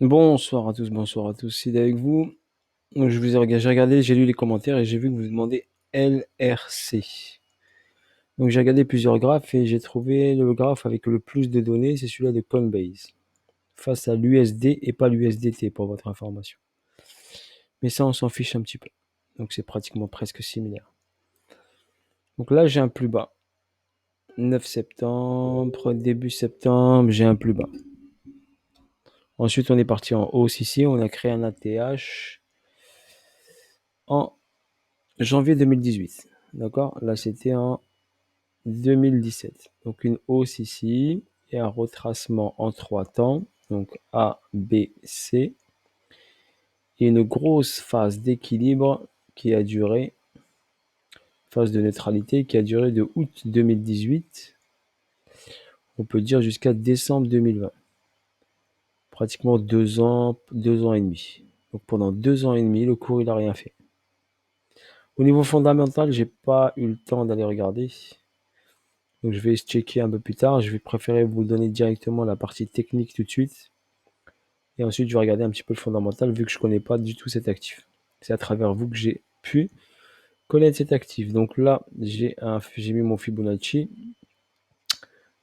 Bonsoir à tous, c'est avec vous. J'ai regardé, j'ai lu les commentaires et j'ai vu que vous demandez LRC. Donc j'ai regardé plusieurs graphes et j'ai trouvé le graphe avec le plus de données, c'est celui-là de Coinbase, face à l'USD et pas l'USDT pour votre information. Mais ça, on s'en fiche un petit peu. Donc c'est pratiquement presque similaire. Donc là, j'ai un plus bas. 9 septembre, début septembre, j'ai un plus bas. Ensuite, on est parti en hausse ici, on a créé un ATH en janvier 2018. D'accord? Là, c'était en 2017. Donc une hausse ici et un retracement en 3 temps. Donc A, B, C. Et une grosse phase d'équilibre qui a duré, phase de neutralité qui a duré de août 2018, on peut dire jusqu'à décembre 2020. Pratiquement 2 ans et demi. Donc pendant 2 ans et demi, le cours il a rien fait. Au niveau fondamental, j'ai pas eu le temps d'aller regarder. Donc je vais checker un peu plus tard. Je vais préférer vous donner directement la partie technique tout de suite. Et ensuite, je vais regarder un petit peu le fondamental vu que je ne connais pas du tout cet actif. C'est à travers vous que j'ai pu connaître cet actif. Donc là, j'ai mis mon Fibonacci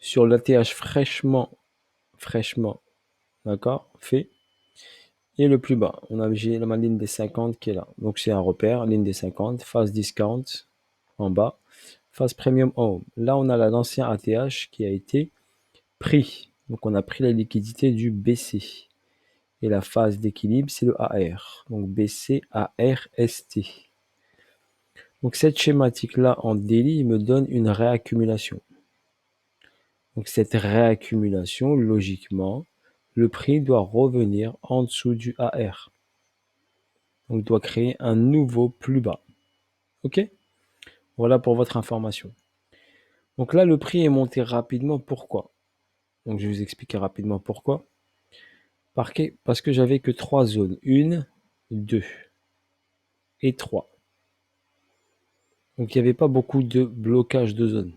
sur l'ATH fraîchement, d'accord, fait. Et le plus bas, j'ai ma ligne des 50 qui est là. Donc c'est un repère, ligne des 50, phase discount en bas, phase premium en haut. Là, on a l'ancien ATH qui a été pris. Donc on a pris la liquidité du BC. Et la phase d'équilibre, c'est le AR. Donc BC, AR, ST. Donc cette schématique-là en daily me donne une réaccumulation. Donc cette réaccumulation, logiquement, le prix doit revenir en dessous du AR. Donc doit créer un nouveau plus bas. Ok? Voilà pour votre information. Donc là, le prix est monté rapidement. Pourquoi? Donc je vais vous expliquer rapidement pourquoi. Parce que j'avais que 3 zones. 1, 2 et 3. Donc il n'y avait pas beaucoup de blocage de zones.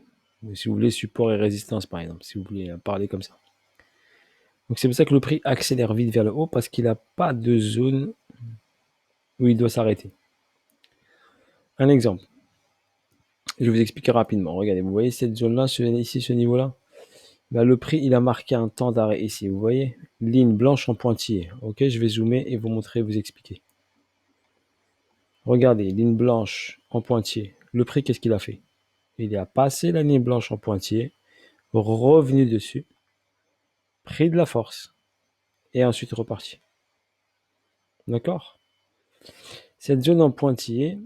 Si vous voulez, support et résistance par exemple, si vous voulez parler comme ça. Donc c'est pour ça que le prix accélère vite vers le haut parce qu'il n'a pas de zone où il doit s'arrêter. Un exemple, je vais vous expliquer rapidement. Regardez, vous voyez cette zone-là, ici, ce niveau-là, le prix, il a marqué un temps d'arrêt ici. Vous voyez, ligne blanche en pointillé. Ok, je vais zoomer et vous montrer, vous expliquer. Regardez, ligne blanche en pointillé. Le prix, qu'est-ce qu'il a fait? Il a passé la ligne blanche en pointillé, revenu dessus, pris de la force et ensuite reparti. D'accord? Cette zone en pointillé,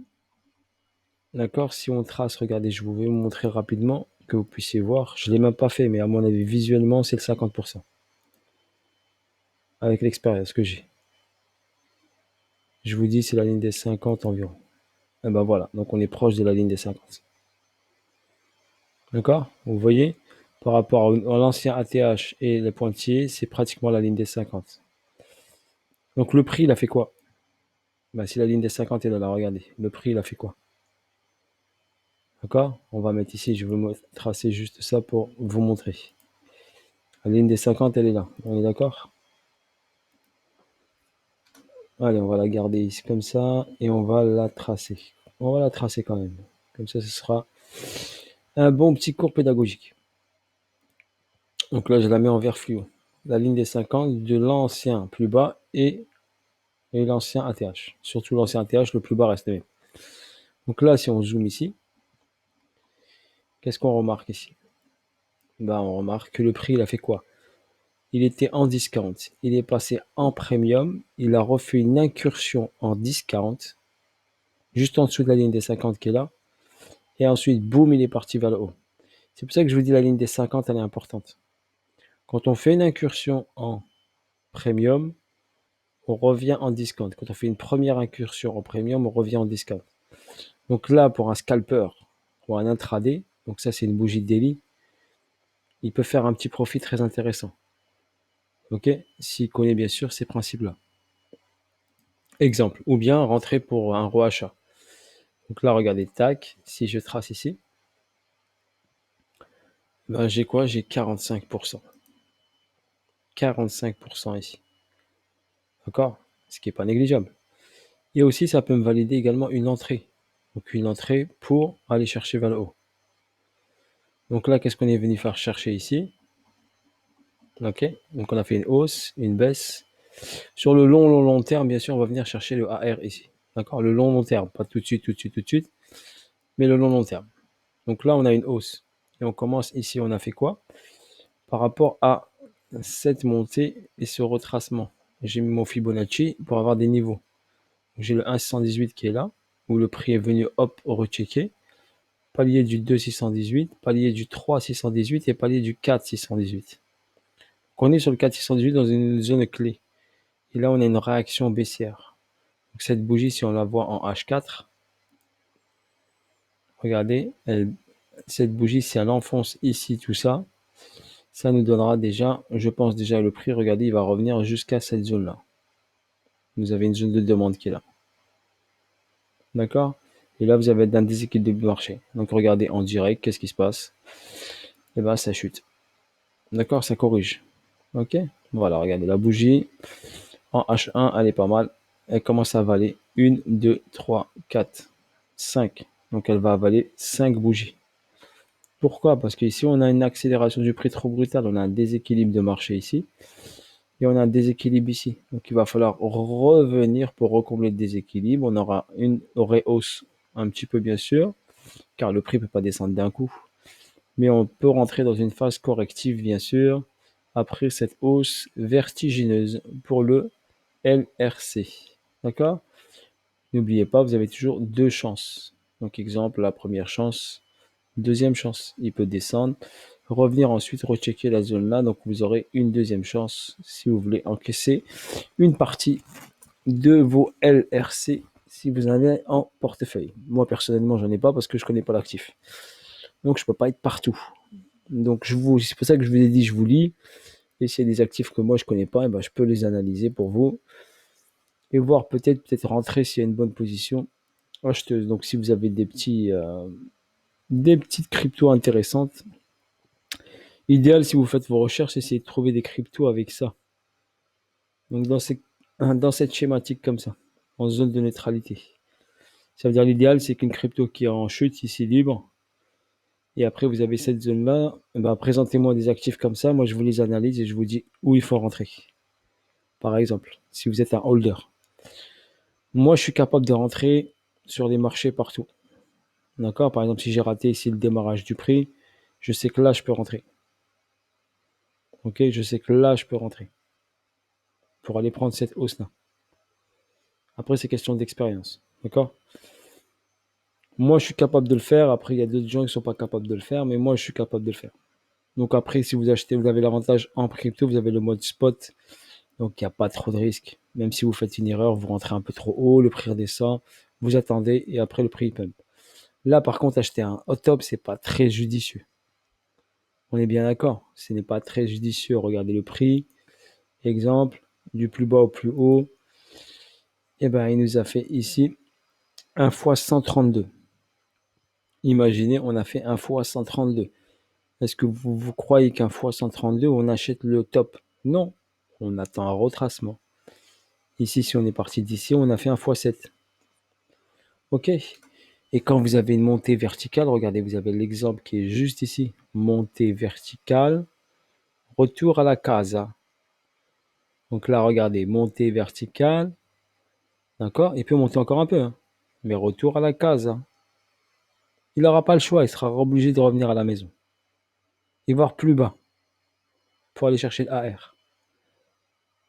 d'accord, si on trace, regardez, je vais vous montrer rapidement que vous puissiez voir. Je ne l'ai même pas fait, mais à mon avis, visuellement, c'est le 50%. Avec l'expérience que j'ai. Je vous dis, c'est la ligne des 50 environ. Et ben voilà, donc on est proche de la ligne des 50. D'accord? Vous voyez, par rapport à l'ancien ATH et les pointillés, c'est pratiquement la ligne des 50. Donc le prix, il a fait quoi? Si la ligne des 50 est là, regardez. Le prix, il a fait quoi? D'accord? On va mettre ici, je vais me tracer juste ça pour vous montrer. La ligne des 50, elle est là. On est d'accord? Allez, on va la garder ici comme ça et on va la tracer. On va la tracer quand même. Comme ça, ce sera un bon petit cours pédagogique. Donc là, je la mets en vert fluo. La ligne des 50 de l'ancien plus bas et l'ancien ATH. Surtout l'ancien ATH, le plus bas reste le même. Donc là, si on zoome ici, qu'est-ce qu'on remarque ici? On remarque que le prix, il a fait quoi? Il était en discount. Il est passé en premium. Il a refait une incursion en discount, juste en dessous de la ligne des 50 qui est là. Et ensuite, boum, il est parti vers le haut. C'est pour ça que je vous dis la ligne des 50, elle est importante. Quand on fait une incursion en premium, on revient en discount. Quand on fait une première incursion en premium, on revient en discount. Donc là, pour un scalper ou un intraday, donc ça c'est une bougie de daily, il peut faire un petit profit très intéressant. Ok? S'il connaît bien sûr ces principes-là. Exemple, ou bien rentrer pour un reachat. Donc là, regardez, tac, si je trace ici, j'ai quoi? J'ai 45%. 45% ici. D'accord? Ce qui n'est pas négligeable. Et aussi, ça peut me valider également une entrée. Donc une entrée pour aller chercher vers le haut. Donc là, qu'est-ce qu'on est venu faire chercher ici? Ok, donc on a fait une hausse, une baisse. Sur le long terme, bien sûr, on va venir chercher le AR ici. D'accord? Le long terme, pas tout de suite, mais le long terme. Donc là, on a une hausse. Et on commence ici, on a fait quoi? Par rapport à cette montée et ce retracement. J'ai mis mon Fibonacci pour avoir des niveaux. J'ai le 1,618 qui est là, où le prix est venu, hop, rechecker. Palier du 2,618, palier du 3,618 et palier du 4,618. On est sur le 4,618 dans une zone clé. Et là, on a une réaction baissière. Donc cette bougie, si on la voit en H4, regardez, cette bougie, si elle enfonce ici tout ça, ça nous donnera déjà, je pense déjà le prix, regardez, il va revenir jusqu'à cette zone-là. Vous avez une zone de demande qui est là. D'accord? Et là, vous avez un déséquilibre du marché. Donc regardez en direct, qu'est-ce qui se passe? Et bien, ça chute. D'accord? Ça corrige. Ok? Voilà, regardez la bougie. En H1, elle est pas mal. Elle commence à avaler 1, 2, 3, 4, 5. Donc elle va avaler 5 bougies. Pourquoi? Parce qu'ici, on a une accélération du prix trop brutale. On a un déséquilibre de marché ici. Et on a un déséquilibre ici. Donc il va falloir revenir pour recombler le déséquilibre. On aura une rehausse un petit peu, bien sûr, car le prix ne peut pas descendre d'un coup. Mais on peut rentrer dans une phase corrective, bien sûr, après cette hausse vertigineuse pour le LRC. D'accord? N'oubliez pas, vous avez toujours deux chances. Donc exemple, la première chance, deuxième chance. Il peut descendre, revenir ensuite, rechecker la zone là. Donc vous aurez une deuxième chance si vous voulez encaisser une partie de vos LRC si vous en avez en portefeuille. Moi personnellement, j'en ai pas parce que je connais pas l'actif. Donc je peux pas être partout. Donc c'est pour ça que je vous ai dit, je vous lis. Et s'il y a des actifs que moi je connais pas, et ben, je peux les analyser pour vous et voir peut-être rentrer s'il y a une bonne position acheteuse. Donc si vous avez des petites cryptos intéressantes, idéal si vous faites vos recherches, essayez de trouver des cryptos avec ça. Donc dans cette schématique comme ça, en zone de neutralité. Ça veut dire l'idéal, c'est qu'une crypto qui est en chute ici libre, et après vous avez cette zone-là, ben, présentez-moi des actifs comme ça, moi je vous les analyse et je vous dis où il faut rentrer. Par exemple, si vous êtes un holder. Moi, je suis capable de rentrer sur les marchés partout. D'accord? Par exemple, si j'ai raté ici le démarrage du prix, je sais que là, je peux rentrer. Ok? Je sais que là, je peux rentrer pour aller prendre cette hausse-là. Après, c'est question d'expérience. D'accord? Moi, je suis capable de le faire. Après, il y a d'autres gens qui ne sont pas capables de le faire, mais moi, je suis capable de le faire. Donc après, si vous achetez, vous avez l'avantage en crypto, vous avez le mode spot. Donc, il n'y a pas trop de risques. Même si vous faites une erreur, vous rentrez un peu trop haut, le prix redescend, vous attendez et après, le prix pump. Là, par contre, acheter un hot top, c'est pas très judicieux. On est bien d'accord. Ce n'est pas très judicieux. Regardez le prix. Exemple, du plus bas au plus haut. Eh ben, il nous a fait ici 1 fois 132. Imaginez, on a fait 1 fois 132. Est-ce que vous croyez qu'un fois 132, on achète le top? Non. On attend un retracement. Ici, si on est parti d'ici, on a fait 1 fois 7. OK. Et quand vous avez une montée verticale, regardez, vous avez l'exemple qui est juste ici. Montée verticale, retour à la casa. Donc là, regardez, montée verticale, d'accord? Il peut monter encore un peu, hein, mais retour à la casa. Il n'aura pas le choix, il sera obligé de revenir à la maison. Et voir plus bas pour aller chercher le AR.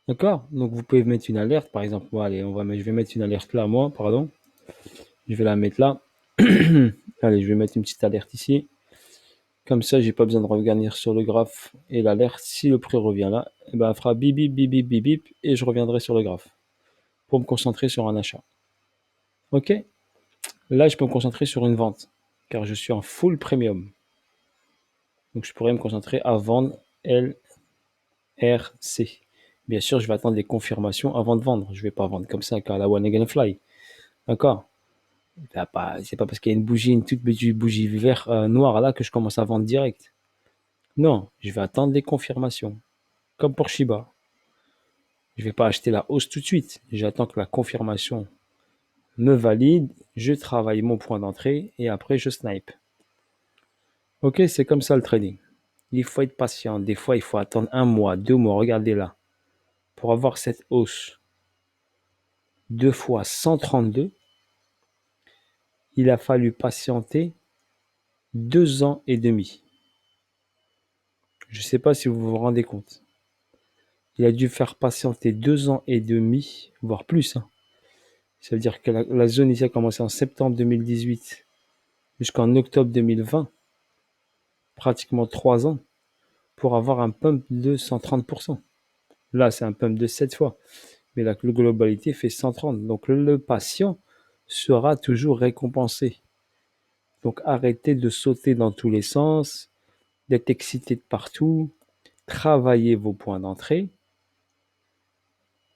D'accord? Donc vous pouvez mettre une alerte, par exemple. Bon, allez, je vais mettre une alerte là, moi, pardon. Je vais la mettre là. Allez, je vais mettre une petite alerte ici. Comme ça, j'ai pas besoin de revenir sur le graphe et l'alerte. Si le prix revient là, eh ben, elle fera bip bip bip bip bip bip et je reviendrai sur le graphe pour me concentrer sur un achat. Ok? Là, je peux me concentrer sur une vente car je suis en full premium. Donc, je pourrais me concentrer à vendre LRC. Bien sûr, je vais attendre les confirmations avant de vendre. Je ne vais pas vendre comme ça car la one again fly. D'accord? C'est pas parce qu'il y a une toute petite bougie vert, noire là que je commence à vendre direct. Non, je vais attendre les confirmations. Comme pour Shiba. Je ne vais pas acheter la hausse tout de suite. J'attends que la confirmation me valide, je travaille mon point d'entrée et après je snipe. Ok, c'est comme ça le trading. Il faut être patient. Des fois, il faut attendre 1 mois, 2 mois. Regardez là. Pour avoir cette hausse 2 fois 132, il a fallu patienter 2 ans et demi. Je ne sais pas si vous vous rendez compte. Il a dû faire patienter 2 ans et demi, voire plus. Ça veut dire que la zone ici a commencé en septembre 2018 jusqu'en octobre 2020, pratiquement 3 ans, pour avoir un pump de 130%. Là, c'est un pump de 7 fois, mais la globalité fait 130. Donc, le patient sera toujours récompensé. Donc, arrêtez de sauter dans tous les sens, d'être excité de partout, travaillez vos points d'entrée,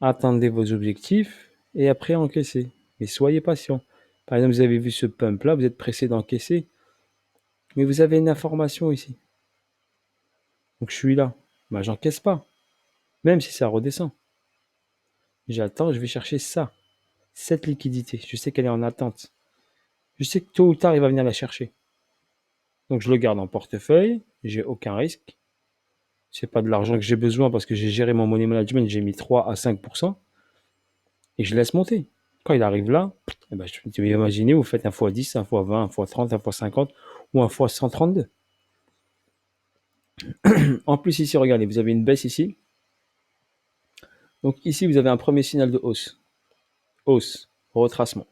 attendez vos objectifs et après encaissez. Mais soyez patient. Par exemple, vous avez vu ce pump-là, vous êtes pressé d'encaisser, mais vous avez une information ici. Donc, je suis là. Ben, j'encaisse pas, même si ça redescend. J'attends, je vais chercher ça, cette liquidité. Je sais qu'elle est en attente. Je sais que tôt ou tard, il va venir la chercher. Donc, je le garde en portefeuille, j'ai aucun risque. C'est pas de l'argent que j'ai besoin parce que j'ai géré mon money management, j'ai mis 3 à 5% et je laisse monter. Quand il arrive là, eh ben, tu peux imaginer, vous faites 1 x 10, 1 x 20, 1 x 30, 1 x 50 ou 1 x 132. En plus, ici, regardez, vous avez une baisse ici. Donc ici, vous avez un premier signal de hausse. Hausse, retracement.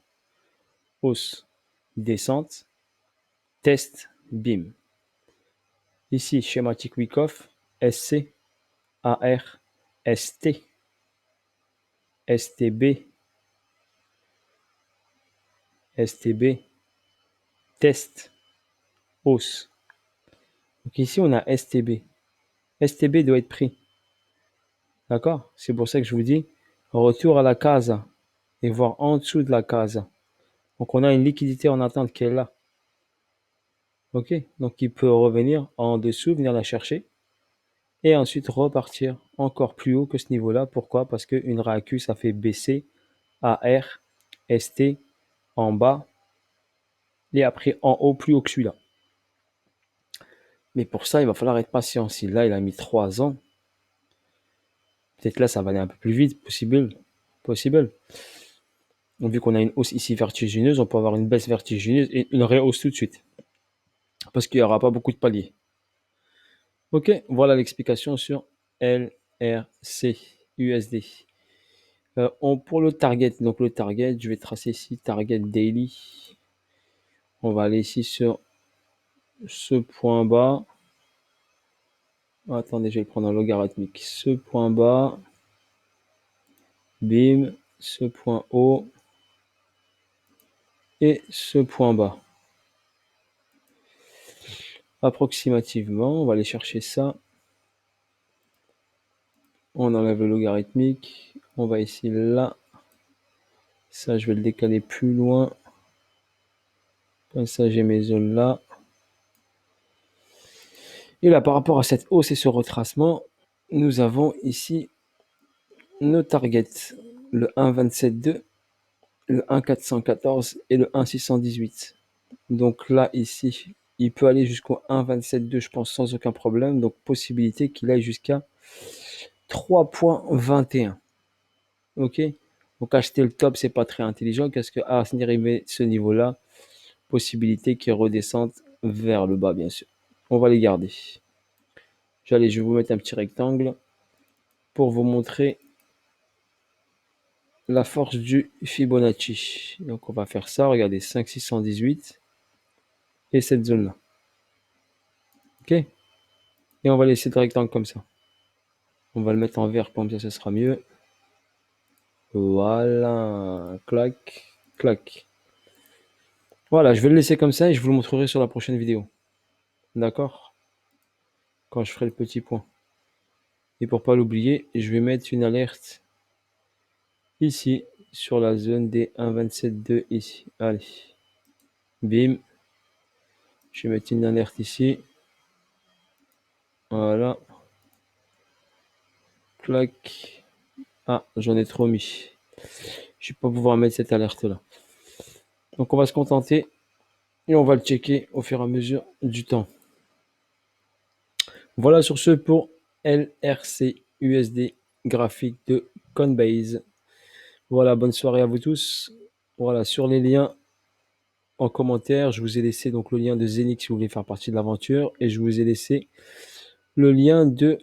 Hausse, descente, test, bim. Ici, schématique Wyckoff, SC, AR, ST, STB, STB, test, hausse. Donc ici, on a STB. STB doit être pris. D'accord? C'est pour ça que je vous dis, retour à la casa et voir en dessous de la casa. Donc on a une liquidité en attente qui est là. Ok? Donc il peut revenir en dessous, venir la chercher et ensuite repartir encore plus haut que ce niveau-là. Pourquoi? Parce qu'une réacu, ça fait baisser AR, ST en bas et après en haut, plus haut que celui-là. Mais pour ça, il va falloir être patient. Si là, il a mis 3 ans, peut-être là, ça va aller un peu plus vite, possible. Donc, vu qu'on a une hausse ici vertigineuse, on peut avoir une baisse vertigineuse et une rehausse tout de suite. Parce qu'il n'y aura pas beaucoup de paliers. Ok, voilà l'explication sur LRC USD. Pour le target, donc le target, je vais tracer ici target daily. On va aller ici sur ce point bas. Attendez, je vais le prendre en logarithmique. Ce point bas, bim, ce point haut et ce point bas. Approximativement, on va aller chercher ça. On enlève le logarithmique. On va ici là. Ça, je vais le décaler plus loin. Comme ça, j'ai mes zones là. Et là, par rapport à cette hausse et ce retracement, nous avons ici nos targets. Le 1,27,2, le 1,414 et le 1,618. Donc là, ici, il peut aller jusqu'au 1,27,2, je pense, sans aucun problème. Donc, possibilité qu'il aille jusqu'à 3,21. Ok? Donc, acheter le top, c'est pas très intelligent parce qu'à arriver ce niveau-là, possibilité qu'il redescende vers le bas, bien sûr. On va les garder. Je vais vous mettre un petit rectangle pour vous montrer la force du Fibonacci. Donc, on va faire ça. Regardez, 5,618 et cette zone-là. Ok? Et on va laisser le rectangle comme ça. On va le mettre en vert, comme ça, ce sera mieux. Voilà. Clac, clac. Voilà, je vais le laisser comme ça et je vous le montrerai sur la prochaine vidéo. D'accord? Quand je ferai le petit point. Et pour pas l'oublier, je vais mettre une alerte ici sur la zone des 1,27,2 ici. Allez. Bim. Je vais mettre une alerte ici. Voilà. Clac. Ah, j'en ai trop mis. Je vais pas pouvoir mettre cette alerte-là. Donc on va se contenter et on va le checker au fur et à mesure du temps. Voilà sur ce pour LRC USD graphique de Coinbase. Voilà, bonne soirée à vous tous. Voilà, sur les liens en commentaire, je vous ai laissé donc le lien de Zenix si vous voulez faire partie de l'aventure et je vous ai laissé le lien de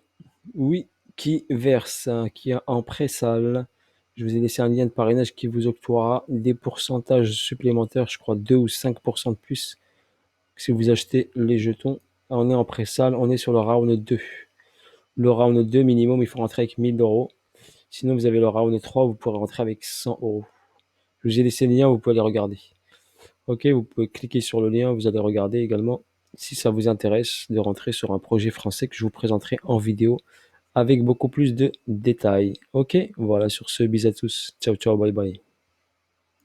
Wikiverse qui est en pré-salle. Je vous ai laissé un lien de parrainage qui vous octroiera des pourcentages supplémentaires, je crois 2 ou 5% de plus si vous achetez les jetons. On est en pré-salle, on est sur le round 2. Le round 2 minimum, il faut rentrer avec 1000 euros. Sinon, vous avez le round 3, vous pourrez rentrer avec 100 euros. Je vous ai laissé le lien, vous pouvez aller regarder. Ok, vous pouvez cliquer sur le lien, vous allez regarder également si ça vous intéresse de rentrer sur un projet français que je vous présenterai en vidéo avec beaucoup plus de détails. Ok, voilà, sur ce, bisous à tous. Ciao, ciao, bye bye.